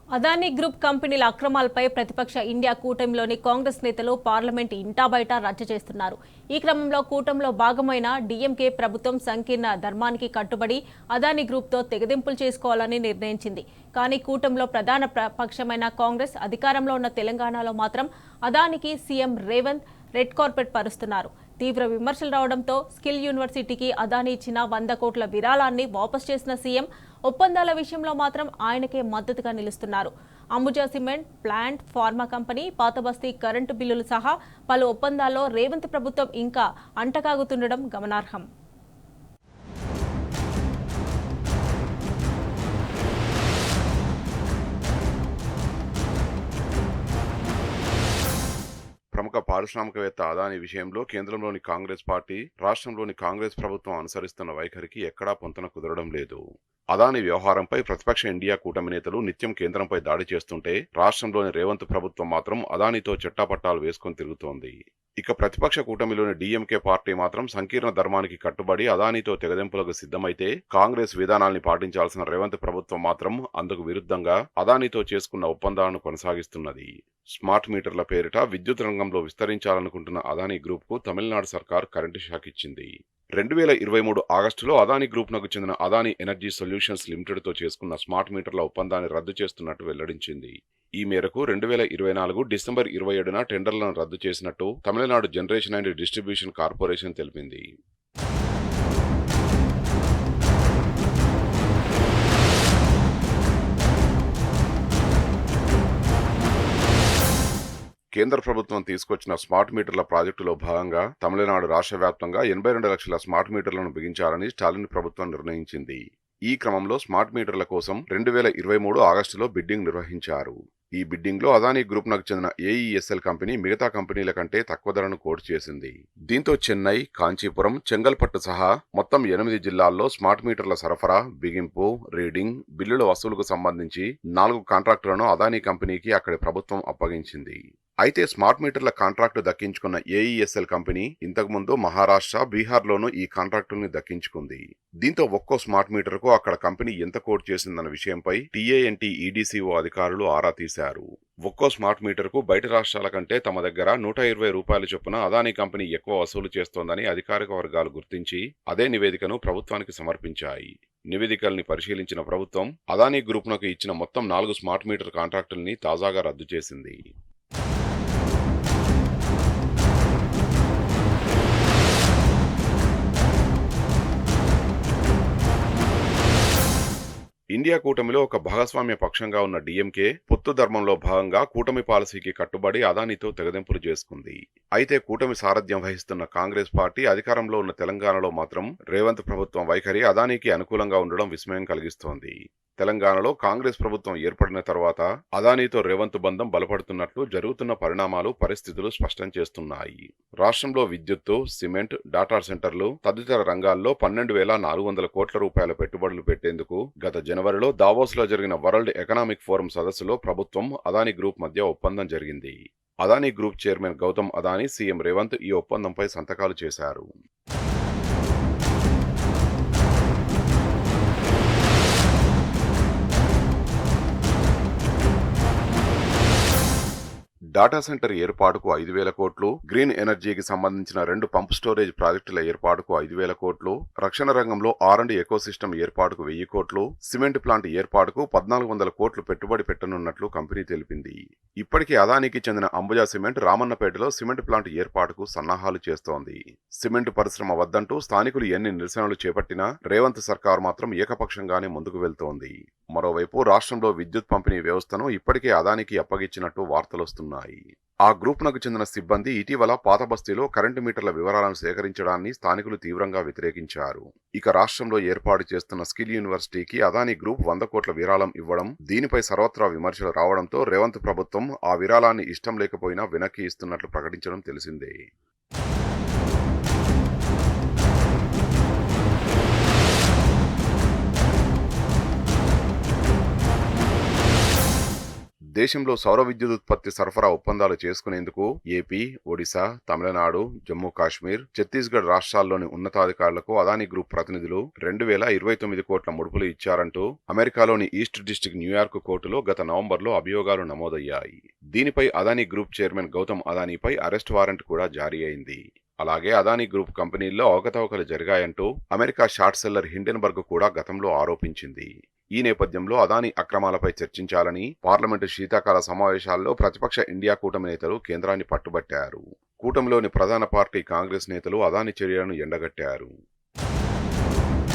Adani group కంపెనీల అక్రమాలపై ప్రతిపక్ష India కూటమిలోని Congress నేతలు పార్లమెంట్ ఇంటాబయట రచ్చ చేస్తున్నారు. ఈ క్రమంలో కూటమిలో భాగమైన డీఎంకే ప్రభుత్వం సంకీర్ణ ధర్మానికి కట్టుబడి అదానీ గ్రూప్తో తెగదింపులు చేసుకోవాలని నిర్ణయించింది. కానీ కూటమిలో ప్రధాన పక్షమైన కాంగ్రెస్ అధికారంలో ఉన్న తెలంగాణలో మాత్రం అదానికి సీఎం రేవంత్ రెడ్ కార్పెట్ పరుస్తున్నారు. తీవ్ర విమర్శలు రావడంతో స్కిల్ యూనివర్సిటీకి అదానీ ఇచ్చిన 100 కోట్ల విరాళాన్ని వాపసు చేసిన సీఎం ఒప్పందాల విషయంలో మాత్రం ఆయనకే మద్దతుగా నిలుస్తున్నారు. Ambuja cement plant, pharma company, పాతబస్తీ కరెంటు బిల్లులు సహా పలు ఒప్పందాల్లో రేవంత్ ప్రభుత్వం ఇంకా అంటకాగుతుండడం గమనార్హం. ప్రముఖ పారిశ్రామికవేత్త అదానీ విషయంలో కేంద్రంలోని కాంగ్రెస్ పార్టీ, రాష్ట్రంలోని కాంగ్రెస్ ప్రభుత్వం అనుసరిస్తున్న వైఖరికి ఎక్కడా పొంతన కుదరడం లేదు. అదానీ వ్యవహారంపై ప్రతిపక్ష ఇండియా కూటమి నేతలు నిత్యం కేంద్రంపై దాడి చేస్తుంటే రాష్ట్రంలోని రేవంత్ ప్రభుత్వం మాత్రం అదానీతో చెట్టాపట్టాలు వేసుకొని తిరుగుతోంది. ఇక ప్రతిపక్ష కూటమిలోని డీఎంకే పార్టీ మాత్రం సంకీర్ణ ధర్మానికి కట్టుబడి అదానీతో తెగదెంపులకు సిద్ధమైతే కాంగ్రెస్ విధానాల్ని పాటించాల్సిన రేవంత్ ప్రభుత్వం మాత్రం అందుకు విరుద్ధంగా అదానీతో చేసుకున్న ఒప్పందాలను కొనసాగిస్తున్నది. స్మార్ట్ మీటర్ల పేరిట విద్యుత్ రంగంలో విస్తరించాలనుకుంటున్న అదానీ గ్రూప్ కు తమిళనాడు సర్కార్ కరెంటు షాక్ ఇచ్చింది. 2023 ఆగస్టులో అదానీ గ్రూప్ నకు చెందిన అదానీ ఎనర్జీ సొల్యూషన్స్ లిమిటెడ్ తో చేసుకున్న స్మార్ట్ మీటర్ల ఒప్పందాన్ని రద్దు చేస్తున్నట్టు వెల్లడించింది. ఈ మేరకు 2024 డిసెంబర్ 27న టెండర్లను రద్దు చేసినట్టు Tamil Nadu generation and distribution corporation తెలిపింది. కేంద్ర ప్రభుత్వం తీసుకొచ్చిన స్మార్ట్ మీటర్ల ప్రాజెక్టులో భాగంగా తమిళనాడు రాష్ట్ర వ్యాప్తంగా 82 లక్షల స్మార్ట్ మీటర్లను బిగించాలని స్టాలిన్ ప్రభుత్వం నిర్ణయించింది. ఈ క్రమంలో స్మార్ట్ మీటర్ల కోసం 2023 ఆగస్టులో బిడ్డింగ్ నిర్వహించారు. ఈ బిడ్డింగ్ లో అదానీ గ్రూప్ నకు చెందిన ఏఈఎస్ఎల్ కంపెనీ మిగతా కంపెనీల కంటే తక్కువ ధరను కోట్ చేసింది. దీంతో చెన్నై, కాంచీపురం, చెంగల్పట్టు సహా మొత్తం 8 జిల్లాల్లో స్మార్ట్ మీటర్ల సరఫరా, బిగింపు, రీడింగ్, బిల్లుల వసూలుకు సంబంధించి 4 కాంట్రాక్టులను అదానీ కంపెనీకి అక్కడి ప్రభుత్వం అప్పగించింది. అయితే స్మార్ట్ మీటర్ల కాంట్రాక్టు దక్కించుకున్న ఏఈఎస్ఎల్ కంపెనీ ఇంతకుముందు మహారాష్ట్ర, బీహార్లోనూ ఈ కాంట్రాక్టుల్ని దక్కించుకుంది. దీంతో ఒక్కో స్మార్ట్ మీటర్కు అక్కడ కంపెనీ ఎంత కోట్ చేసిందన్న విషయంపై టీఏఎన్టీ ఈడీసీఓ అధికారులు ఆరా తీశారు. ఒక్కో స్మార్ట్ మీటర్కు బయట రాష్ట్రాల కంటే తమ దగ్గర 120 రూపాయల చొప్పున అదానీ కంపెనీ ఎక్కువ వసూలు చేస్తోందని అధికారిక వర్గాలు గుర్తించి అదే నివేదికను ప్రభుత్వానికి సమర్పించాయి. నివేదికల్ని పరిశీలించిన ప్రభుత్వం అదానీ గ్రూప్నకు ఇచ్చిన మొత్తం 4 స్మార్ట్ మీటర్ కాంట్రాక్టుల్ని తాజాగా రద్దు చేసింది. ఇండియా కూటమిలో ఒక భాగస్వామ్య పక్షంగా ఉన్న డీఎంకే పొత్తు ధర్మంలో భాగంగా కూటమి పాలసీకి కట్టుబడి అదానీతో తెగదెంపులు చేసుకుంది. అయితే కూటమి సారథ్యం వహిస్తున్న కాంగ్రెస్ పార్టీ అధికారంలో ఉన్న తెలంగాణలో మాత్రం రేవంత్ ప్రభుత్వం వైఖరి అదానీకి అనుకూలంగా ఉండడం విస్మయం కలిగిస్తోంది. తెలంగాణలో కాంగ్రెస్ ప్రభుత్వం ఏర్పడిన తర్వాత అదానీతో రేవంత్ బంధం బలపడుతున్నట్లు జరుగుతున్న పరిణామాలు, పరిస్థితులు స్పష్టం చేస్తున్నాయి. రాష్ట్రంలో విద్యుత్తు, సిమెంట్, డాటా సెంటర్లు తదితర రంగాల్లో 12,400 కోట్ల రూపాయల పెట్టుబడులు పెట్టేందుకు గత జనవరిలో దావోస్లో జరిగిన వరల్డ్ ఎకనామిక్ ఫోరం సదస్సులో ప్రభుత్వం, అదానీ గ్రూప్ మధ్య ఒప్పందం జరిగింది. Adani group chairman Gautam Adani, CM Revanth ఈ ఒప్పందంపై సంతకాలు చేశారు. డాటా సెంటర్ ఏర్పాటుకు 5,000 కోట్లు, గ్రీన్ ఎనర్జీకి సంబంధించిన 2 పంప్ స్టోరేజ్ ప్రాజెక్టుల ఏర్పాటుకు 5,000 కోట్లు, రక్షణ రంగంలో R&D ఎకోసిస్టమ్ ఏర్పాటుకు 1,000 కోట్లు, సిమెంట్ ప్లాంట్ ఏర్పాటుకు 1,400 కోట్లు పెట్టుబడి పెట్టనున్నట్లు కంపెనీ తెలిపింది. ఇప్పటికే అదానీకి చెందిన అంబుజా సిమెంట్ రామన్నపేటలో సిమెంట్ ప్లాంట్ ఏర్పాటుకు సన్నాహాలు చేస్తోంది. సిమెంట్ పరిశ్రమ వద్దంటూ స్థానికులు ఎన్ని నిరసనలు చేపట్టినా రేవంత్ సర్కార్ మాత్రం ఏకపక్షంగానే ముందుకు వెళ్తోంది. మరోవైపు రాష్ట్రంలో విద్యుత్ పంపిణీ వ్యవస్థను ఇప్పటికే అదానీకి అప్పగించినట్టు వార్తలొస్తున్నాయి. ఆ గ్రూప్ నకు చెందిన సిబ్బంది ఇటీవల పాతబస్తీలో కరెంటు మీటర్ల వివరాలను సేకరించడాన్ని స్థానికులు తీవ్రంగా వ్యతిరేకించారు. ఇక రాష్ట్రంలో ఏర్పాటు చేస్తున్న స్కిల్ యూనివర్సిటీకి అదానీ గ్రూప్ 100 కోట్ల విరాళం ఇవ్వడం, దీనిపై సర్వత్రా విమర్శలు రావడంతో రేవంత్ ప్రభుత్వం ఆ విరాళాన్ని ఇష్టం లేకపోయినా వెనక్కి ఇస్తున్నట్లు ప్రకటించడం తెలిసిందే. దేశంలో సౌర విద్యుత్ ఉత్పత్తి సరఫరా ఒప్పందాలు చేసుకునేందుకు ఏపీ, ఒడిశా, తమిళనాడు, జమ్మూ కాశ్మీర్, ఛత్తీస్గఢ్ రాష్ట్రాల్లోని ఉన్నతాధికారులకు అదానీ గ్రూప్ ప్రతినిధులు 2029 కోట్ల ముడుపులు ఇచ్చారంటూ అమెరికాలోని ఈస్ట్ డిస్ట్రిక్ట్ న్యూయార్క్ కోర్టులో గత నవంబర్లో అభియోగాలు నమోదయ్యాయి. దీనిపై అదానీ గ్రూప్ చైర్మన్ గౌతమ్ అదానీపై అరెస్ట్ వారెంట్ కూడా జారీ అయింది. అలాగే అదానీ గ్రూప్ కంపెనీల్లో అవకతవకలు జరిగాయంటూ అమెరికా షార్ట్ సెల్లర్ హిండెన్బర్గ్ కూడా గతంలో ఆరోపించింది. ఈ నేపథ్యంలో అదానీ అక్రమాలపై చర్చించాలని పార్లమెంటు శీతాకాల సమావేశాల్లో ప్రతిపక్ష ఇండియా కూటమి నేతలు కేంద్రాన్ని పట్టుబట్టారు. కూటమిలోని ప్రధాన పార్టీ కాంగ్రెస్ నేతలు అదానీ చర్యలను ఎండగట్టారు.